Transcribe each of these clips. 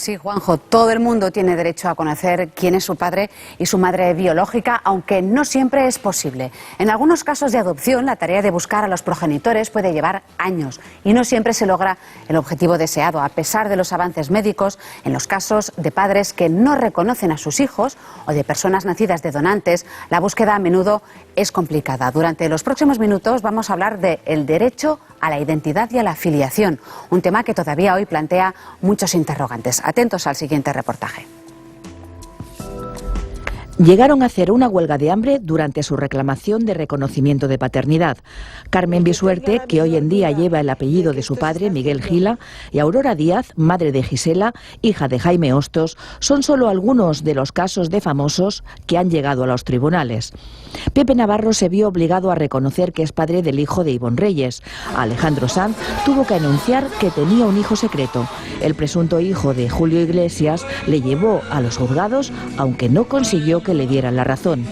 Sí, Juanjo, todo el mundo tiene derecho a conocer quién es su padre y su madre biológica, aunque no siempre es posible. En algunos casos de adopción, la tarea de buscar a los progenitores puede llevar años y no siempre se logra el objetivo deseado, a pesar de los avances médicos. En los casos de padres que no reconocen a sus hijos o de personas nacidas de donantes, la búsqueda a menudo es complicada. Durante los próximos minutos vamos a hablar del derecho a la identidad y a la filiación, un tema que todavía hoy plantea muchos interrogantes. Atentos al siguiente reportaje. Llegaron a hacer una huelga de hambre durante su reclamación de reconocimiento de paternidad. Carmen Bisuerte, que hoy en día lleva el apellido de su padre, Miguel Gila, y Aurora Díaz, madre de Gisela, hija de Jaime Hostos, son solo algunos de los casos de famosos que han llegado a los tribunales. Pepe Navarro se vio obligado a reconocer que es padre del hijo de Ivonne Reyes. Alejandro Sanz tuvo que anunciar que tenía un hijo secreto. El presunto hijo de Julio Iglesias le llevó a los juzgados, aunque no consiguió que le dieran la razón.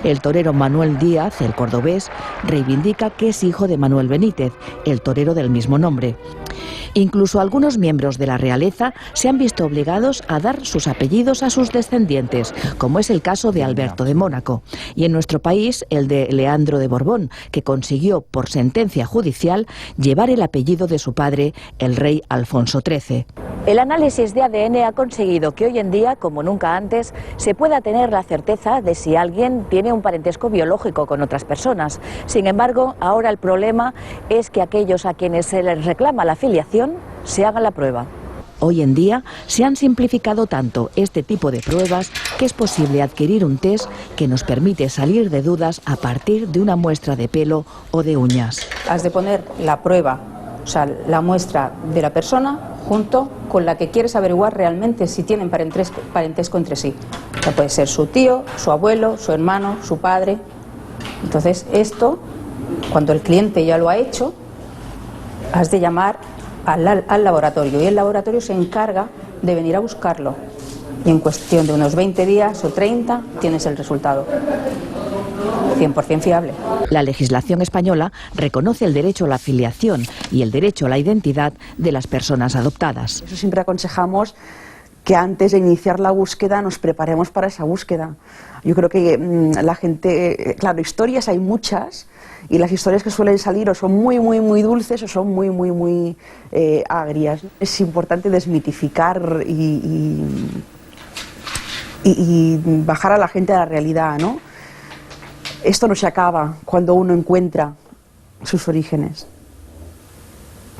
El torero Manuel Díaz, el cordobés, reivindica que es hijo de Manuel Benítez, el torero del mismo nombre. Incluso algunos miembros de la realeza se han visto obligados a dar sus apellidos a sus descendientes, como es el caso de Alberto de Mónaco. Y en nuestro país, el de Leandro de Borbón, que consiguió por sentencia judicial llevar el apellido de su padre, el rey Alfonso XIII. El análisis de ADN ha conseguido que hoy en día, como nunca antes, se pueda tener la certeza de si alguien tiene un parentesco biológico con otras personas. Sin embargo, ahora el problema es que aquellos a quienes se les reclama la filiación se hagan la prueba. Hoy en día se han simplificado tanto este tipo de pruebas que es posible adquirir un test que nos permite salir de dudas a partir de una muestra de pelo o de uñas. Has de poner la prueba, o sea, la muestra de la persona junto con la que quieres averiguar realmente si tienen parentesco entre sí. O sea, puede ser su tío, su abuelo, su hermano, su padre. Entonces esto, cuando el cliente ya lo ha hecho, has de llamar al laboratorio y el laboratorio se encarga de venir a buscarlo y en cuestión de unos 20 días o 30 tienes el resultado. 100% fiable. La legislación española reconoce el derecho a la filiación y el derecho a la identidad de las personas adoptadas. Eso siempre aconsejamos que antes de iniciar la búsqueda nos preparemos para esa búsqueda. Yo creo que la gente, claro, historias hay muchas y las historias que suelen salir o son muy dulces o son muy agrias. Es importante desmitificar y bajar a la gente a la realidad, ¿no? Esto no se acaba cuando uno encuentra sus orígenes.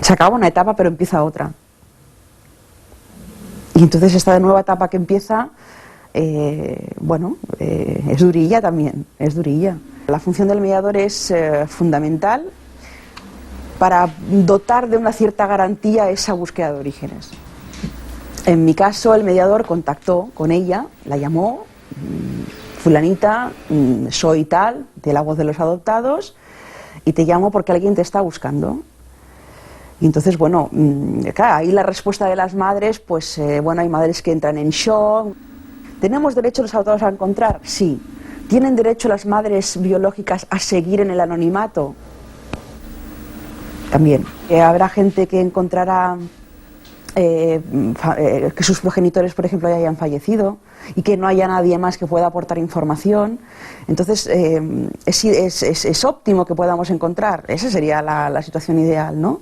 Se acaba una etapa pero empieza otra. Y entonces esta nueva etapa que empieza, es durilla también, es durilla. La función del mediador es fundamental para dotar de una cierta garantía esa búsqueda de orígenes. En mi caso, el mediador contactó con ella, la llamó, fulanita, soy tal, de la voz de los adoptados, y te llamo porque alguien te está buscando. Y entonces, bueno, claro, ahí la respuesta de las madres, pues, hay madres que entran en shock. ¿Tenemos derecho los adoptados a encontrar? Sí. ¿Tienen derecho las madres biológicas a seguir en el anonimato? También. Habrá gente que encontrará que sus progenitores, por ejemplo, ya hayan fallecido y que no haya nadie más que pueda aportar información. Entonces, es óptimo que podamos encontrar. Esa sería la situación ideal, ¿no?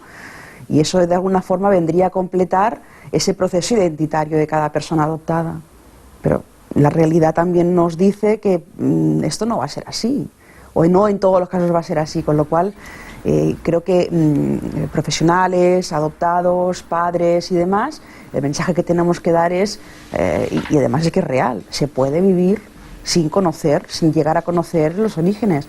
Y eso de alguna forma vendría a completar ese proceso identitario de cada persona adoptada. Pero la realidad también nos dice que esto no va a ser así, o no en todos los casos va a ser así, con lo cual creo que profesionales, adoptados, padres y demás, el mensaje que tenemos que dar es, y además es que es real, se puede vivir sin conocer, sin llegar a conocer los orígenes.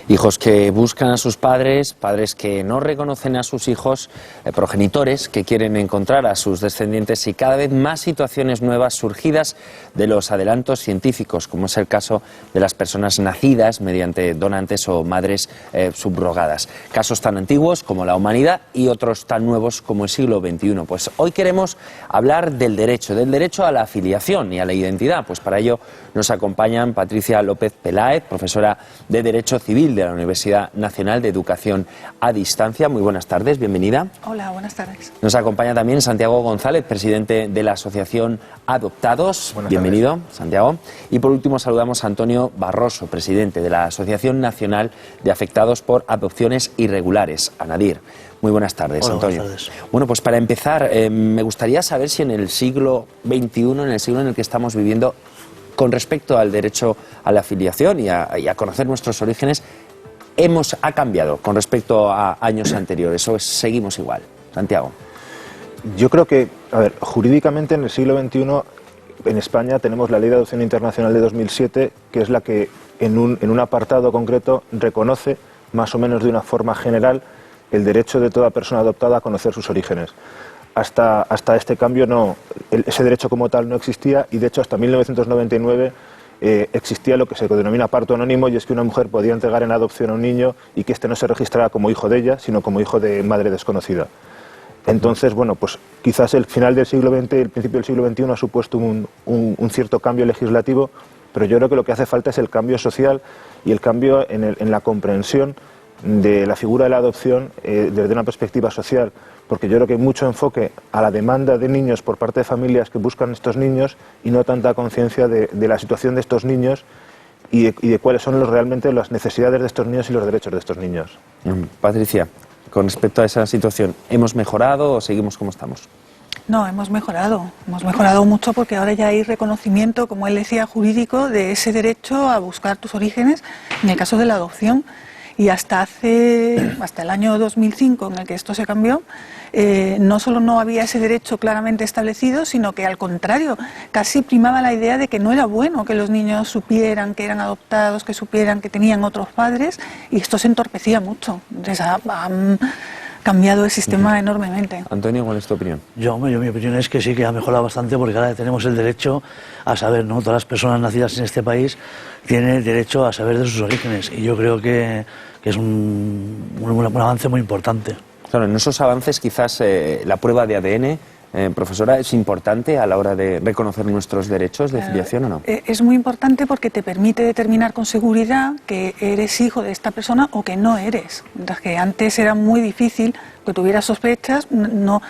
Hijos que buscan a sus padres, padres que no reconocen a sus hijos, progenitores que quieren encontrar a sus descendientes y cada vez más situaciones nuevas surgidas de los adelantos científicos, como es el caso de las personas nacidas mediante donantes o madres subrogadas. Casos tan antiguos como la humanidad y otros tan nuevos como el siglo XXI. Pues hoy queremos hablar del derecho a la filiación y a la identidad. Pues para ello nos acompañan Patricia López Peláez, profesora de Derecho Civil de la Universidad Nacional de Educación a Distancia. Muy buenas tardes, bienvenida. Hola, buenas tardes. Nos acompaña también Santiago González, presidente de la Asociación Adoptados. Bienvenido, Santiago. Y por último saludamos a Antonio Barroso, presidente de la Asociación Nacional de Afectados por Adopciones Irregulares, ANADIR. Muy buenas tardes, Hola, Antonio. Buenas tardes. Bueno, pues para empezar, me gustaría saber si en el siglo XXI, en el siglo en el que estamos viviendo, con respecto al derecho a la filiación y a conocer nuestros orígenes, ha cambiado con respecto a años anteriores, o seguimos igual. Santiago. Yo creo que, jurídicamente en el siglo XXI en España tenemos la Ley de Adopción Internacional de 2007, que es la que en un apartado concreto reconoce, más o menos de una forma general, el derecho de toda persona adoptada a conocer sus orígenes. Hasta este cambio ese derecho como tal no existía, y de hecho hasta 1999 existía lo que se denomina parto anónimo, y es que una mujer podía entregar en adopción a un niño y que éste no se registrara como hijo de ella, sino como hijo de madre desconocida. Entonces, bueno, pues quizás el final del siglo XX y el principio del siglo XXI ha supuesto un cierto cambio legislativo, pero yo creo que lo que hace falta es el cambio social y el cambio en la comprensión de la figura de la adopción desde una perspectiva social, porque yo creo que hay mucho enfoque a la demanda de niños por parte de familias que buscan estos niños y no tanta conciencia de la situación de estos niños y de cuáles son realmente las necesidades de estos niños y los derechos de estos niños. Patricia, con respecto a esa situación, ¿hemos mejorado o seguimos como estamos? No, hemos mejorado mucho, porque ahora ya hay reconocimiento, como él decía, jurídico de ese derecho a buscar tus orígenes en el caso de la adopción. Y hasta el año 2005, en el que esto se cambió, no solo no había ese derecho claramente establecido, sino que al contrario, casi primaba la idea de que no era bueno que los niños supieran que eran adoptados, que supieran que tenían otros padres, y esto se entorpecía mucho. Entonces han cambiado el sistema enormemente. Antonio, ¿cuál es tu opinión? Mi opinión es que sí, que ha mejorado bastante, porque ahora tenemos el derecho a saber, ¿no? Todas las personas nacidas en este país tienen derecho a saber de sus orígenes, y yo creo que es un avance muy importante. Claro, en esos avances quizás la prueba de ADN, profesora, ¿es importante a la hora de reconocer nuestros derechos de filiación o no? Es muy importante porque te permite determinar con seguridad que eres hijo de esta persona o que no eres. Mientras que antes era muy difícil que tuvieras sospechas, no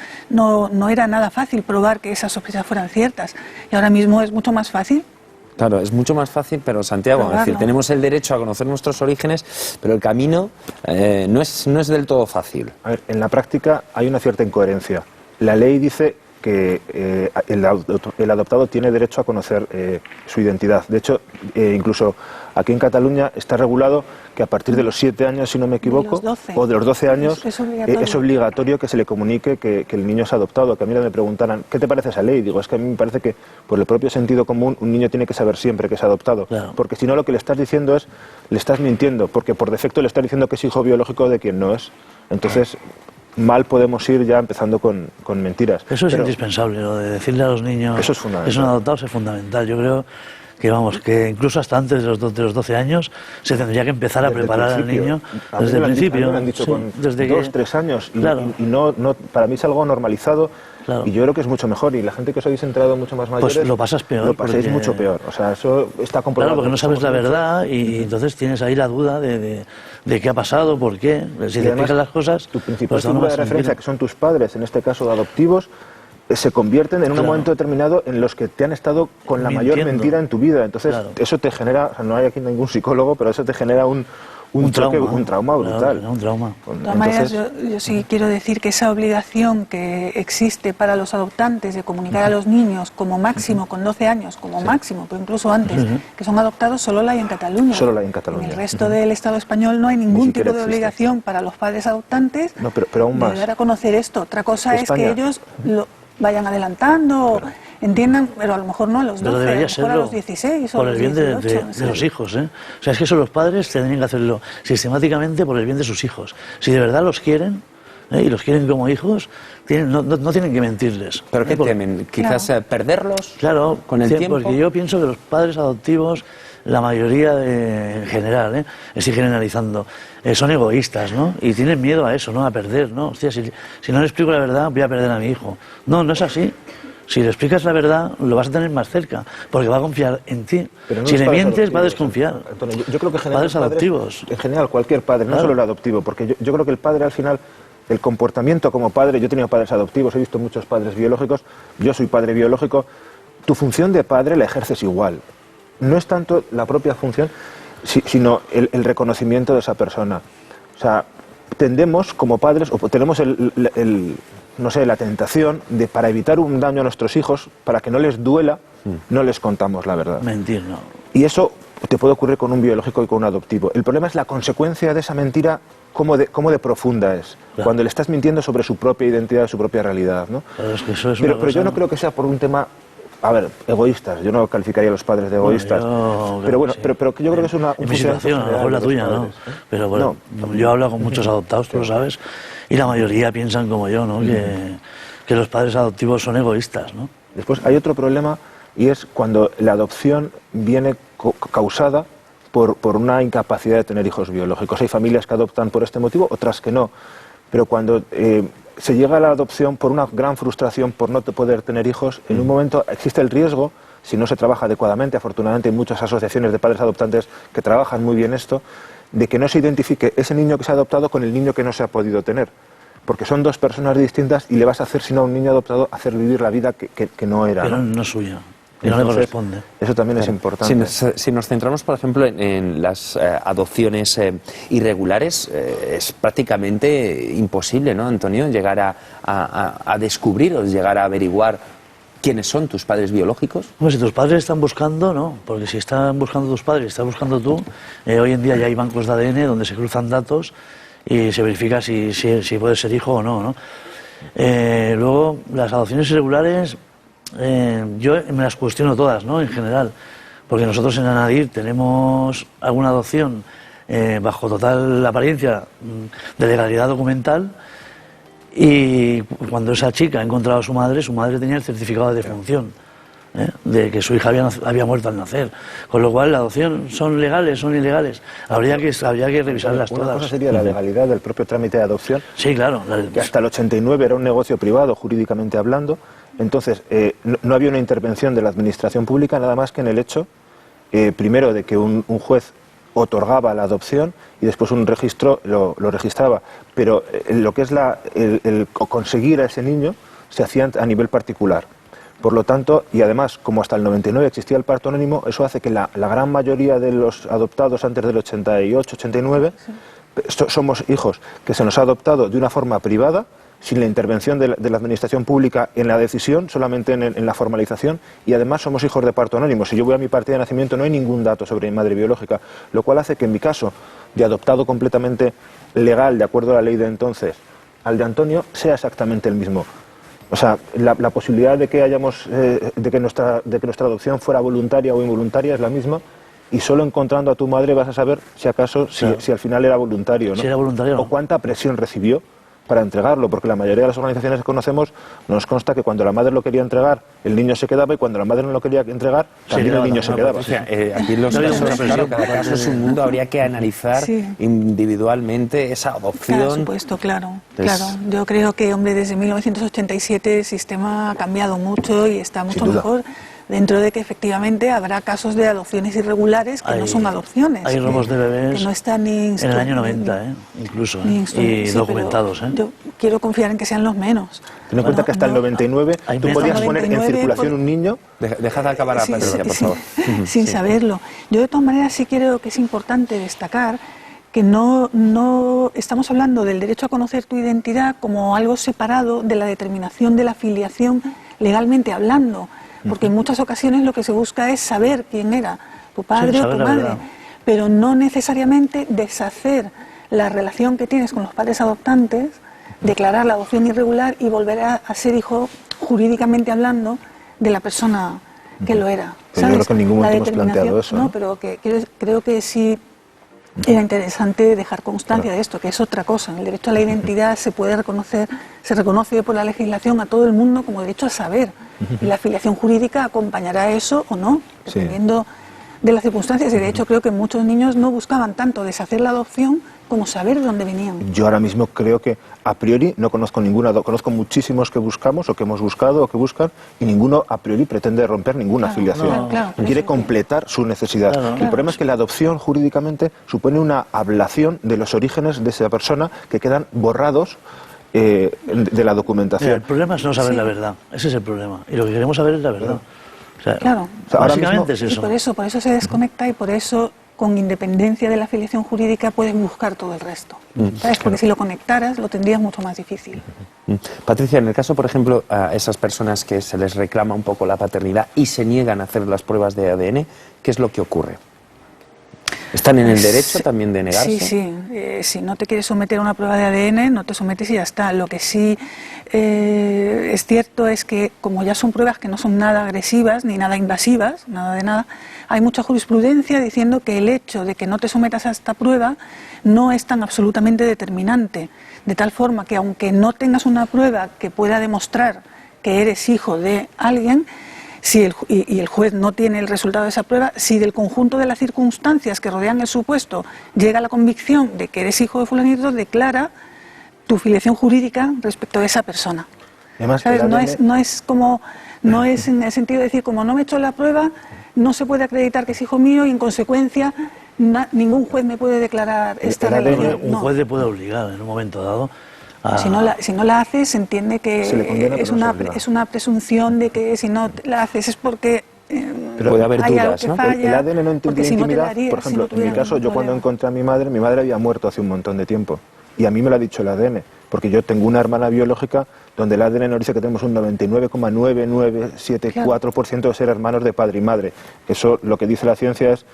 era nada fácil probar que esas sospechas fueran ciertas. Y ahora mismo es mucho más fácil. Claro, es mucho más fácil, pero Santiago, es decir, tenemos el derecho a conocer nuestros orígenes, pero el camino no es del todo fácil. A ver, en la práctica hay una cierta incoherencia. La ley dice que el adoptado tiene derecho a conocer su identidad. De hecho, incluso aquí en Cataluña está regulado que a partir de los 7 años, si no me equivoco, o de los 12 años, es obligatorio que se le comunique que el niño es adoptado. Que a mí me preguntaran, ¿qué te parece esa ley? Digo, es que a mí me parece que por el propio sentido común un niño tiene que saber siempre que es adoptado. Claro. Porque si no, lo que le estás diciendo es, le estás mintiendo, porque por defecto le estás diciendo que es hijo biológico de quien no es. Entonces, mal podemos ir ya empezando con mentiras. Eso es indispensable, lo de decirle a los niños eso es fundamental. Que son adoptados es fundamental. Yo creo que incluso hasta antes de los 12 años se tendría que empezar a preparar al niño desde el principio. A mí me han dicho con desde 2, 3 años y, claro. y no, para mí es algo normalizado. Claro. Y yo creo que es mucho mejor, y la gente que os habéis enterado mucho más mayores, pues lo pasas peor, lo pasáis mucho peor, o sea, eso está comprobado. Claro, porque no sabes la verdad y entonces tienes ahí la duda de qué ha pasado, por qué, si te explicas las cosas. Tu principal figura de referencia, que son tus padres, en este caso adoptivos, se convierten en un momento determinado en los que te han estado con la mayor mentira en tu vida. Entonces, eso te genera, o sea, no hay aquí ningún psicólogo, pero eso te genera un trauma brutal. Un trauma. De todas maneras, yo sí quiero decir que esa obligación que existe para los adoptantes de comunicar a los niños como máximo con 12 años, como máximo, pero incluso antes, que son adoptados, solo la hay en Cataluña. Solo la hay en Cataluña. En el resto del Estado español no hay ningún tipo de obligación para los padres adoptantes pero aún más. de dar a conocer esto. Otra cosa es que ellos lo vayan adelantando, entiendan, pero a lo mejor no a los 12, a lo mejor a los 16 o por a los el bien 18. de los hijos, ¿eh? O sea, es que eso los padres tendrían que hacerlo sistemáticamente por el bien de sus hijos. Si de verdad los quieren, y los quieren como hijos, no tienen que mentirles. ¿Pero qué temen? ¿Quizás perderlos? Claro, con el tiempo. Porque yo pienso que los padres adoptivos, la mayoría en general, estoy generalizando, son egoístas, ¿no? Y tienen miedo a eso, ¿no? A perder, ¿no? Hostia, si no le explico la verdad, voy a perder a mi hijo. No es así. Si le explicas la verdad, lo vas a tener más cerca, porque va a confiar en ti. Pero no si los le padres mientes, va a adoptivos, desconfiar. Antonio, yo creo que en general Padres adoptivos. En general, cualquier padre, no Claro. solo el adoptivo, porque yo creo que el padre al final, el comportamiento como padre, yo he tenido padres adoptivos, he visto muchos padres biológicos, yo soy padre biológico, tu función de padre la ejerces igual. No es tanto la propia función, sino el reconocimiento de esa persona. O sea, tendemos como padres, o tenemos no sé, la tentación de, para evitar un daño a nuestros hijos, para que no les duela, no les contamos la verdad. Mentir, no. Y eso te puede ocurrir con un biológico y con un adoptivo. El problema es la consecuencia de esa mentira, cómo de profunda es. Claro. Cuando le estás mintiendo sobre su propia identidad, su propia realidad, ¿no? Pero es que eso es Pero yo no creo que sea por un tema, a ver, egoístas. Yo no calificaría a los padres de egoístas. Pero bueno, sí. pero yo creo que es una... En mi situación, a lo mejor la tuya, ¿no? Pero bueno, yo hablo con muchos adoptados, tú lo sabes, y la mayoría piensan como yo, ¿no? Que los padres adoptivos son egoístas, ¿no? Después hay otro problema, y es cuando la adopción viene causada por una incapacidad de tener hijos biológicos. Hay familias que adoptan por este motivo, otras que no. Pero cuando se llega a la adopción por una gran frustración por no poder tener hijos, en un momento existe el riesgo, si no se trabaja adecuadamente, afortunadamente hay muchas asociaciones de padres adoptantes que trabajan muy bien esto, de que no se identifique ese niño que se ha adoptado con el niño que no se ha podido tener. Porque son dos personas distintas y le vas a hacer, si no a un niño adoptado, hacer vivir la vida que no era. Pero no es suya, que no le corresponde. Eso también es importante. Si nos centramos, por ejemplo, en las adopciones irregulares, es prácticamente imposible, ¿no, Antonio?, llegar a descubrir o llegar a averiguar quiénes son tus padres biológicos. Bueno, si tus padres están buscando, no, porque si están buscando tus padres, estás buscando tú, hoy en día ya hay bancos de ADN donde se cruzan datos y se verifica si puedes ser hijo o no, ¿no? Luego, las adopciones irregulares, yo me las cuestiono todas, ¿no?, en general, porque nosotros en Anadir tenemos alguna adopción bajo total apariencia de legalidad documental, y cuando esa chica ha encontrado a su madre tenía el certificado de defunción, de que su hija había muerto al nacer. Con lo cual, la adopción, ¿son legales, son ilegales? Habría que revisarlas todas. Una cosa sería la legalidad del propio trámite de adopción. Sí, claro. Que hasta el 89 era un negocio privado, jurídicamente hablando. Entonces, no había una intervención de la administración pública, nada más que en el hecho, primero, de que un juez otorgaba la adopción y después un registro lo registraba. Pero lo que es el conseguir a ese niño se hacía a nivel particular. Por lo tanto, y además, como hasta el 99 existía el parto anónimo, eso hace que la gran mayoría de los adoptados antes del 88, 89, somos hijos que se nos ha adoptado de una forma privada, sin la intervención de la administración pública en la decisión, solamente en la formalización, y además somos hijos de parto anónimo. Si yo voy a mi partida de nacimiento no hay ningún dato sobre mi madre biológica, lo cual hace que en mi caso, de adoptado completamente legal, de acuerdo a la ley de entonces, al de Antonio, sea exactamente el mismo. O sea, la posibilidad de que de que nuestra adopción fuera voluntaria o involuntaria es la misma, y solo encontrando a tu madre vas a saber si acaso, claro, si al final era voluntario, ¿no? Si era voluntario, o cuánta presión recibió para entregarlo, porque la mayoría de las organizaciones que conocemos nos consta que cuando la madre lo quería entregar, el niño se quedaba, y cuando la madre no lo quería entregar, también el niño se quedaba. O sea, aquí los casos, claro, cada caso es un mundo, habría que analizar individualmente esa adopción. Por supuesto, claro. Yo creo que, hombre, desde 1987 el sistema ha cambiado mucho y está mucho mejor, dentro de que efectivamente habrá casos de adopciones irregulares que no son adopciones. Hay robos de bebés que no están ni en el año 90, incluso, y documentados. Yo quiero confiar en que sean los menos. Ten en cuenta que hasta el 99 tú podías poner en circulación un niño. Dejad de acabar la Patricia, por favor. Sin saberlo. Yo, de todas maneras, sí creo que es importante destacar que no estamos hablando del derecho a conocer tu identidad como algo separado de la determinación de la filiación legalmente hablando. Porque en muchas ocasiones lo que se busca es saber quién era tu padre o tu madre, pero no necesariamente deshacer la relación que tienes con los padres adoptantes, declarar la adopción irregular y volver a ser hijo, jurídicamente hablando, de la persona que lo era. Pero yo creo que en ningún momento hemos planteado eso. No, pero creo que sí era interesante dejar constancia de esto, que es otra cosa. El derecho a la identidad se puede reconocer, se reconoce por la legislación a todo el mundo como derecho a saber. Y la filiación jurídica acompañará eso o no, dependiendo de las circunstancias. Y de hecho creo que muchos niños no buscaban tanto deshacer la adopción, como saber de dónde venían. Yo ahora mismo creo que a priori no conozco ninguna, conozco muchísimos que buscamos o que hemos buscado o que buscan y ninguno a priori pretende romper ninguna afiliación. Quiere completar su necesidad. El problema es que la adopción jurídicamente supone una ablación de los orígenes de esa persona que quedan borrados de la documentación. Mira, el problema es no saber la verdad, ese es el problema. Y lo que queremos saber es la verdad. O sea, básicamente es eso. Y por eso se desconecta y por eso, con independencia de la afiliación jurídica, puedes buscar todo el resto. ¿Sabes? Porque si lo conectaras, lo tendrías mucho más difícil. Patricia, en el caso, por ejemplo, a esas personas que se les reclama un poco la paternidad y se niegan a hacer las pruebas de ADN, ¿qué es lo que ocurre? ¿Están en el derecho también de negarse? Sí. Si no te quieres someter a una prueba de ADN, no te sometes y ya está. Lo que sí es cierto es que, como ya son pruebas que no son nada agresivas ni nada invasivas, nada de nada, hay mucha jurisprudencia diciendo que el hecho de que no te sometas a esta prueba no es tan absolutamente determinante. De tal forma que, aunque no tengas una prueba que pueda demostrar que eres hijo de alguien, y el juez no tiene el resultado de esa prueba, si del conjunto de las circunstancias que rodean el supuesto llega a la convicción de que eres hijo de fulanito, declara tu filiación jurídica respecto a esa persona. Además, ¿sabes? No es en el sentido de decir, como no me he hecho la prueba, no se puede acreditar que es hijo mío y en consecuencia ningún juez me puede declarar esta relación. Un juez le puede obligar en un momento dado. Si no la haces, se entiende que es una presunción de que si no la haces es porque pero puede haber dudas, ¿no? El ADN no entiende intimidad. Por ejemplo, en mi caso, yo cuando encontré a mi madre había muerto hace un montón de tiempo. Y a mí me lo ha dicho el ADN, porque yo tengo una hermana biológica donde el ADN nos dice que tenemos un 99,9974% de ser hermanos de padre y madre. Eso, lo que dice la ciencia es,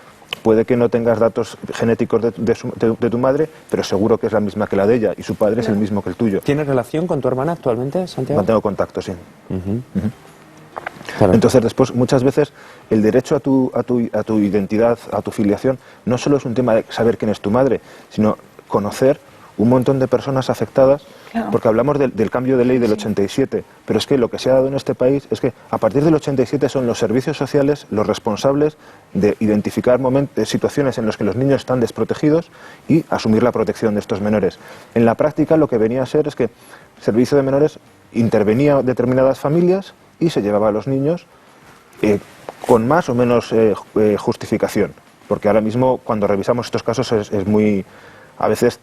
puede que no tengas datos genéticos de tu madre, pero seguro que es la misma que la de ella, y su padre es el mismo que el tuyo. ¿Tienes relación con tu hermana actualmente, Santiago? Mantengo contacto, sí. Claro. Entonces, después, muchas veces, el derecho a tu identidad, a tu filiación, no solo es un tema de saber quién es tu madre, sino conocer un montón de personas afectadas, porque hablamos del cambio de ley del 87, pero es que lo que se ha dado en este país es que a partir del 87 son los servicios sociales los responsables de identificar situaciones en las que los niños están desprotegidos y asumir la protección de estos menores. En la práctica lo que venía a ser es que el Servicio de Menores intervenía en determinadas familias y se llevaba a los niños con más o menos justificación, porque ahora mismo cuando revisamos estos casos es muy... A veces,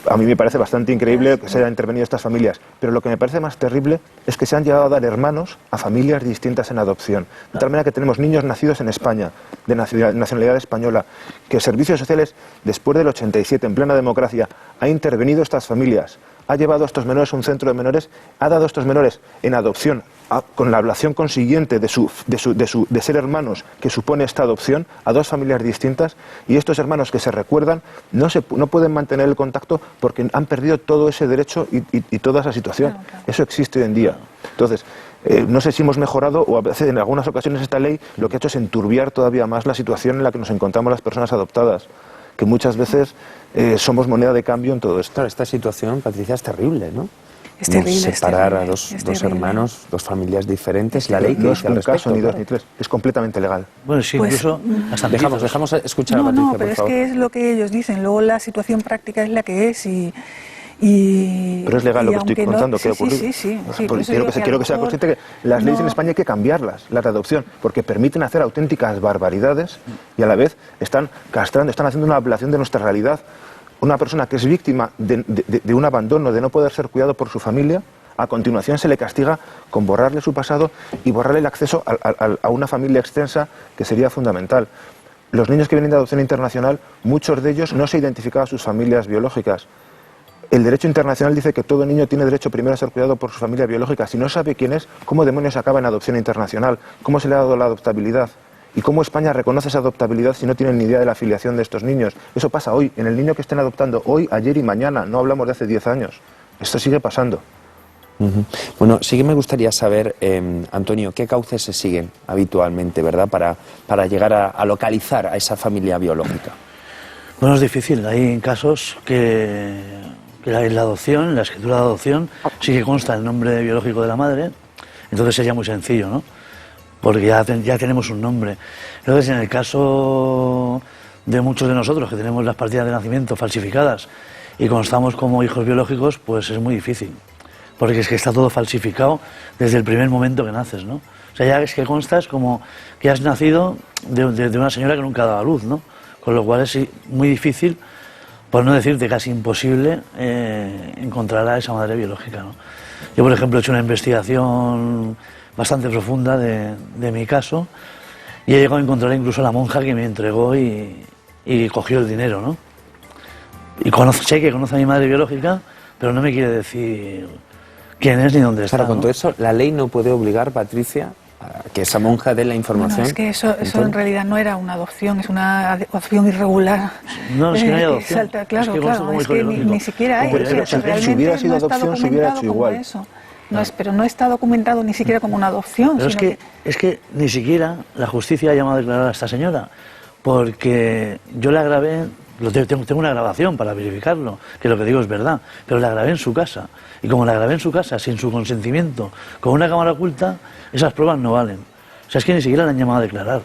a mí me parece bastante increíble que se hayan intervenido estas familias, pero lo que me parece más terrible es que se han llevado a dar hermanos a familias distintas en adopción. De tal manera que tenemos niños nacidos en España, de nacionalidad española, que Servicios Sociales, después del 87, en plena democracia, ha intervenido estas familias, ha llevado a estos menores a un centro de menores, ha dado a estos menores en adopción, con la ablación consiguiente de ser hermanos que supone esta adopción, a dos familias distintas, y estos hermanos que se recuerdan no pueden mantener el contacto porque han perdido todo ese derecho y toda esa situación. Claro. Eso existe hoy en día. Entonces, no sé si hemos mejorado o a veces en algunas ocasiones esta ley lo que ha hecho es enturbiar todavía más la situación en la que nos encontramos las personas adoptadas, que muchas veces somos moneda de cambio en todo esto. Claro, esta situación, Patricia, es terrible, ¿no? Es terrible. Separar a dos hermanos, dos familias diferentes, la ley que no es un caso, ni dos ni tres, es completamente legal. Bueno, sí, incluso hasta dejamos escuchar a Patricia, No, pero es que es lo que ellos dicen, luego la situación práctica es la que es pero es legal lo que estoy contando, ¿qué ha ocurrido? Sí, quiero que sea consciente que las leyes en España hay que cambiarlas, la de adopción, porque permiten hacer auténticas barbaridades y a la vez están castrando, están haciendo una ablación de nuestra realidad. Una persona que es víctima de un abandono, de no poder ser cuidado por su familia, a continuación se le castiga con borrarle su pasado y borrarle el acceso a una familia extensa que sería fundamental. Los niños que vienen de adopción internacional, muchos de ellos no se identificaban a sus familias biológicas. El derecho internacional dice que todo niño tiene derecho primero a ser cuidado por su familia biológica. Si no sabe quién es, ¿cómo demonios acaba en adopción internacional? ¿Cómo se le ha dado la adoptabilidad? ¿Y cómo España reconoce esa adoptabilidad si no tienen ni idea de la afiliación de estos niños? Eso pasa hoy, en el niño que estén adoptando hoy, ayer y mañana. No hablamos de hace 10 años. Esto sigue pasando. Bueno, sí que me gustaría saber, Antonio, qué cauces se siguen habitualmente, ¿verdad?, para llegar a localizar a esa familia biológica. Bueno, es difícil. Hay casos que en la adopción, en la escritura de adopción, sí que consta el nombre biológico de la madre, entonces sería muy sencillo, ¿no? Porque ya tenemos un nombre. Entonces, en el caso de muchos de nosotros que tenemos las partidas de nacimiento falsificadas y constamos como hijos biológicos, pues es muy difícil, porque es que está todo falsificado desde el primer momento que naces, ¿no? O sea, ya es que constas como que has nacido de una señora que nunca ha dado a luz, ¿no? Con lo cual es muy difícil, por no decirte casi imposible, encontrar a esa madre biológica, ¿no? Yo, por ejemplo, he hecho una investigación bastante profunda de mi caso y he llegado a encontrar incluso a la monja que me entregó y cogió el dinero, ¿no? Y sé que conoce a mi madre biológica, pero no me quiere decir quién es ni dónde está. Claro, con ¿no? todo eso, la ley no puede obligar, Patricia, a que esa monja dé la información. Bueno, es que eso en realidad no era una adopción, es una adopción irregular. No, es que no hay adopción. Claro, es que ni siquiera hay. Si hubiera sido adopción, se hubiera hecho igual. Eso. Pero no está documentado ni siquiera como una adopción. Pero es que ni siquiera la justicia ha llamado a declarar a esta señora, porque yo la grabé, tengo una grabación para verificarlo, que lo que digo es verdad, pero la grabé en su casa. Y como la grabé en su casa, sin su consentimiento, con una cámara oculta, esas pruebas no valen. O sea, es que ni siquiera la han llamado a declarar.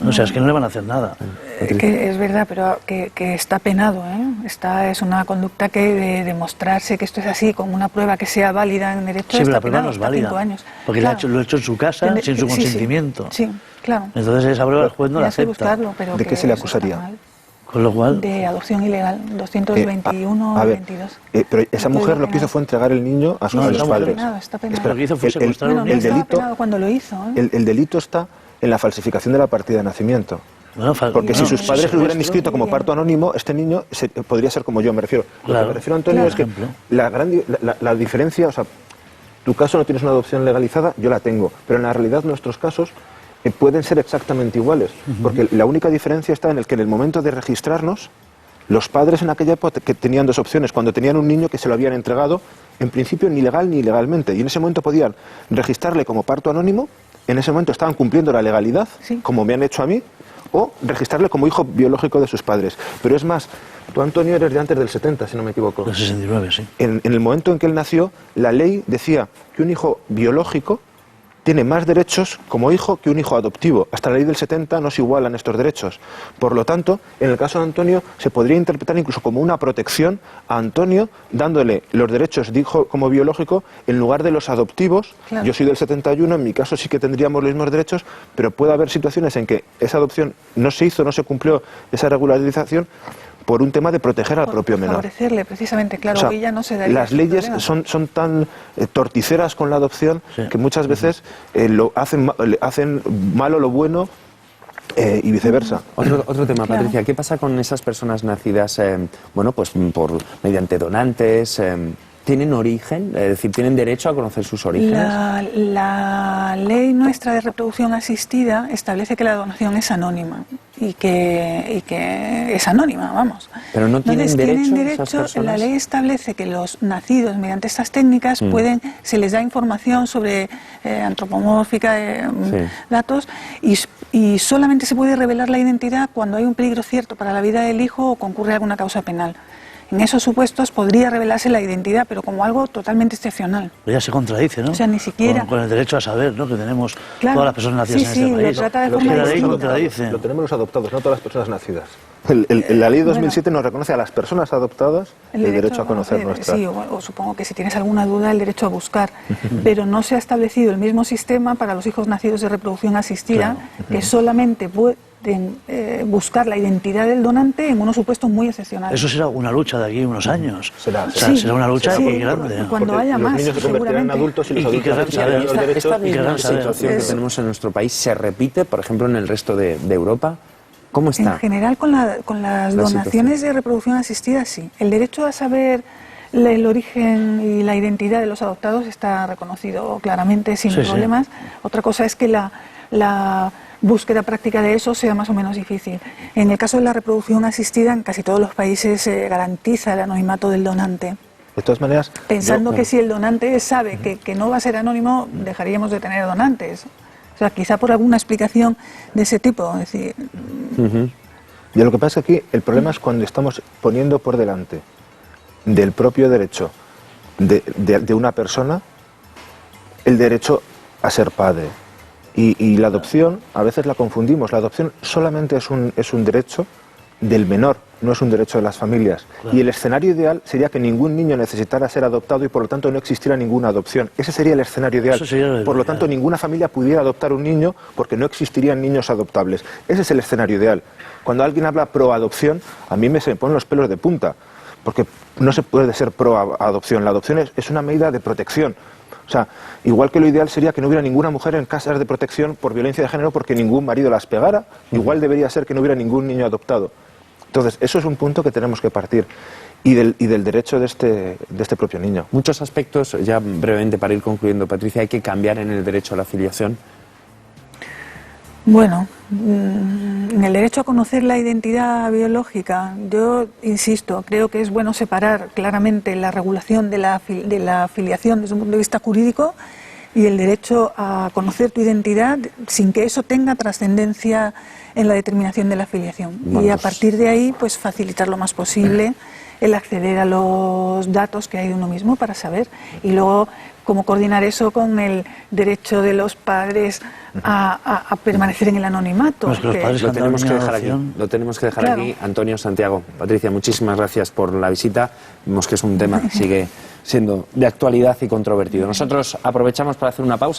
O sea, es que no le van a hacer nada. Que es verdad, pero que está penado, ¿eh? Es una conducta que de demostrarse que esto es así, con una prueba que sea válida en derecho, sí, pero está la prueba penado, no es válida, 5 años. porque claro. lo ha hecho en su casa, sin su consentimiento. Sí, claro. Entonces esa prueba el juez no la acepta. Buscarlo, pero ¿de qué se le acusaría? Con lo cual... De adopción ilegal, 221 22. Pero esa mujer lo que hizo fue entregar el niño a sus padres. Está penado. Espera, lo que hizo fue secuestrar un niño. El delito, penado cuando lo hizo, el delito está en la falsificación de la partida de nacimiento. Bueno, porque si sus padres lo hubieran inscrito como parto anónimo, este niño podría ser como yo, me refiero. Lo que me refiero, Antonio, es que la diferencia, o sea, tu caso no tienes una adopción legalizada, yo la tengo, pero en la realidad nuestros casos pueden ser exactamente iguales, porque la única diferencia está en el que en el momento de registrarnos, los padres en aquella época que tenían dos opciones, cuando tenían un niño que se lo habían entregado, en principio ni legal ni ilegalmente, y en ese momento podían registrarle como parto anónimo, en ese momento estaban cumpliendo la legalidad, como me han hecho a mí, o registrarle como hijo biológico de sus padres. Pero es más, tú, Antonio, eres de antes del 70, si no me equivoco. Del 69, sí. En el momento en que él nació, la ley decía que un hijo biológico tiene más derechos como hijo que un hijo adoptivo. Hasta la ley del 70 no se igualan estos derechos. Por lo tanto, en el caso de Antonio, se podría interpretar incluso como una protección a Antonio, dándole los derechos de hijo como biológico en lugar de los adoptivos. Claro. Yo soy del 71, en mi caso sí que tendríamos los mismos derechos, pero puede haber situaciones en que esa adopción no se hizo, no se cumplió esa regularización, por un tema de proteger al propio menor. Favorecerle, precisamente, claro, o sea, ella no se daría. Las leyes son tan torticeras con la adopción que muchas veces hacen malo lo bueno y viceversa. Otro tema, Patricia, ¿qué pasa con esas personas nacidas, pues mediante donantes? ¿Tienen origen? Es decir, ¿tienen derecho a conocer sus orígenes? La ley nuestra de reproducción asistida establece que la donación es anónima y que es anónima, vamos. Pero no tienen derecho esas personas. La ley establece que los nacidos mediante estas técnicas se les da información sobre antropomórfica, datos, y solamente se puede revelar la identidad cuando hay un peligro cierto para la vida del hijo o concurre alguna causa penal. En esos supuestos podría revelarse la identidad, pero como algo totalmente excepcional. Pero ya se contradice, ¿no? O sea, ni siquiera... Con el derecho a saber, ¿no? Que tenemos todas las personas nacidas en este país. Lo trata de forma la ley contradice. Lo tenemos los adoptados, no todas las personas nacidas. La ley de 2007 nos reconoce a las personas adoptadas el derecho a conocer nuestra... Sí, o supongo que si tienes alguna duda, el derecho a buscar. Pero no se ha establecido el mismo sistema para los hijos nacidos de reproducción asistida, que solamente pueden buscar la identidad del donante en unos supuestos muy excepcionales. Eso será una lucha de aquí a unos años. Será una lucha muy grande. Cuando haya los más, niños se convertirán en adultos y los adultos tendrán los derechos. ¿Esta misma situación que tenemos en nuestro país se repite, por ejemplo, en el resto de Europa? ¿Cómo está? En general, con las donaciones de reproducción asistida, sí. El derecho a saber el origen y la identidad de los adoptados está reconocido claramente, sin problemas. Otra cosa es que la búsqueda práctica de eso sea más o menos difícil. En el caso de la reproducción asistida, en casi todos los países se garantiza el anonimato del donante. De todas maneras... Pensando que si el donante sabe que no va a ser anónimo, dejaríamos de tener donantes. O sea, quizá por alguna explicación de ese tipo. Es decir... Y lo que pasa aquí, el problema es cuando estamos poniendo por delante del propio derecho de una persona el derecho a ser padre. Y la adopción, a veces la confundimos, la adopción solamente es un derecho del menor, no es un derecho de las familias. Claro. Y el escenario ideal sería que ningún niño necesitara ser adoptado y por lo tanto no existiera ninguna adopción. Ese sería el escenario ideal. Eso sería lo por lo ideal. tanto, ninguna familia pudiera adoptar un niño porque no existirían niños adoptables. Ese es el escenario ideal. Cuando alguien habla pro adopción, a mí se me ponen los pelos de punta, porque no se puede ser pro adopción. La adopción es una medida de protección. O sea, igual que lo ideal sería que no hubiera ninguna mujer en casas de protección por violencia de género porque ningún marido las pegara, igual debería ser que no hubiera ningún niño adoptado. Entonces, eso es un punto que tenemos que partir. Y del derecho de este propio niño. Muchos aspectos, ya brevemente para ir concluyendo, Patricia, hay que cambiar en el derecho a la filiación. Bueno, en el derecho a conocer la identidad biológica, yo insisto, creo que es bueno separar claramente la regulación de la filiación desde un punto de vista jurídico y el derecho a conocer tu identidad sin que eso tenga trascendencia en la determinación de la filiación. Bueno, y a pues partir de ahí, pues facilitar lo más posible el acceder a los datos que hay de uno mismo para saber. Y luego, cómo coordinar eso con el derecho de los padres a permanecer en el anonimato. Pues que los padres Lo tenemos que cantan dejar aquí. adopción. Lo tenemos que dejar Claro. aquí. Antonio, Santiago, Patricia, muchísimas gracias por la visita. Vemos que es un tema que sigue siendo de actualidad y controvertido. Nosotros aprovechamos para hacer una pausa.